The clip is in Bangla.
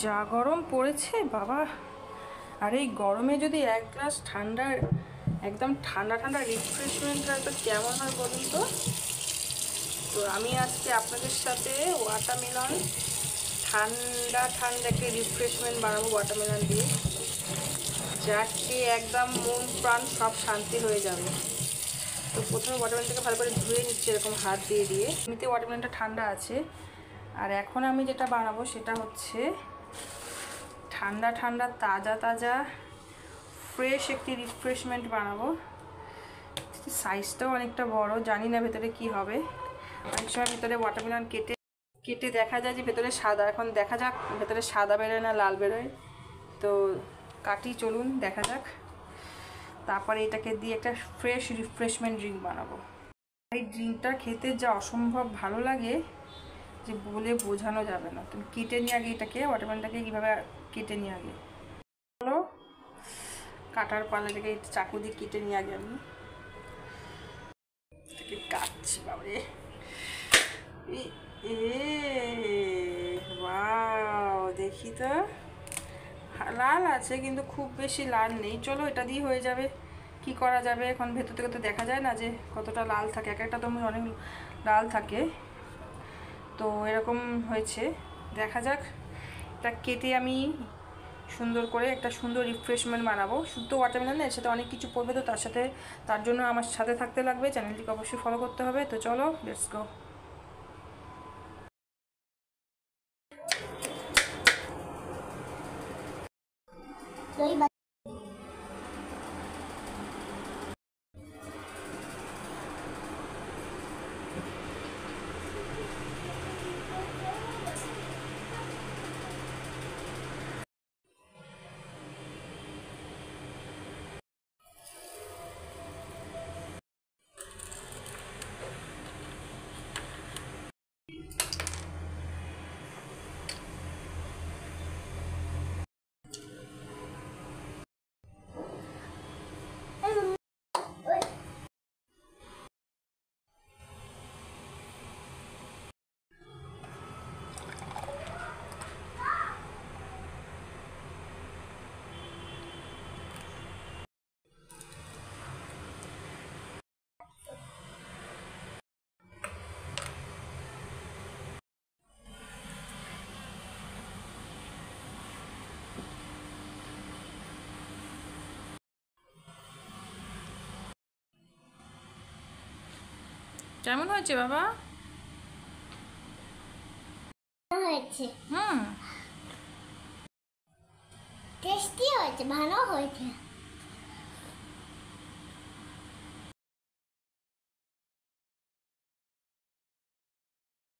যা গরম পড়েছে বাবা। আর এই গরমে যদি এক গ্লাস ঠান্ডার একদম ঠান্ডা ঠান্ডা রিফ্রেশমেন্ট হয় তো কেমন হয় বলুন তো। তো আমি আজকে আপনাদের সাথে ওয়াটারমেলন ঠান্ডা ঠান্ডা একটা রিফ্রেশমেন্ট বানাবো ওয়াটারমেলন দিয়ে, যা খেয়ে একদম মন প্রাণ সব শান্তি হয়ে যাবে। তো প্রথমে ওয়াটারমেলনটাকে ভালো করে ধুয়ে নিচ্ছি এরকম হাত দিয়ে দিয়ে। এমনিতে ওয়াটারমেলনটা ঠান্ডা আছে। আর এখন আমি যেটা বানাবো সেটা হচ্ছে ঠান্ডা ঠান্ডা তাজা তাজা ফ্রেশ একটি রিফ্রেশমেন্ট বানাবো। সাইজটাও অনেকটা বড়, জানি না ভেতরে কি হবে। অনেক সময় ভেতরে ওয়াটারমেলন কেটে দেখা যায় যে ভেতরে সাদা, এখন দেখা যাক ভেতরে সাদা বেরোয় না লাল বেরোয়। তো কাটি, চলুন দেখা যাক। তারপরে এটাকে দিয়ে একটা ফ্রেশ রিফ্রেশমেন্ট ড্রিঙ্ক বানাবো। এই ড্রিঙ্কটা খেতে যা অসম্ভব ভালো লাগে যে বলে বোঝানো যাবে না। তুমি কেটে নিয়ে আগে এটাকে ওয়াটারমেলনটাকে কীভাবে কেটে নিয়ে আগে বলো। কাটার পালাটাকে চাকু দিয়ে কেটে নিয়ে আগে আমি এটাকে কাটছি। বাবারে ওয়াও, দেখি তো লাল আছে কিন্তু খুব বেশি লাল নেই। চলো এটা দিয়ে হয়ে যাবে। কি করা যাবে এখন, ভেতর থেকে তো দেখা যায় না যে কতটা লাল থাকে, এক একটা তো অনেক লাল থাকে। তো এরকম হয়েছে, দেখা যাক। এটা কেটে আমি সুন্দর করে একটা সুন্দর রিফ্রেশমেন্ট বানাবো। শুদ্ধ ওয়াটারমেলন, এর সাথে অনেক কিছু পড়বে, তো তার জন্য আমার সাথে থাকতে লাগবে, চ্যানেলটিকে অবশ্যই ফলো করতে হবে। তো চলো লেটস গো। কেমন হয়েছে বাবা? হয়েছে, হুম, টেস্টি হয়েছে, ভালো হয়েছে।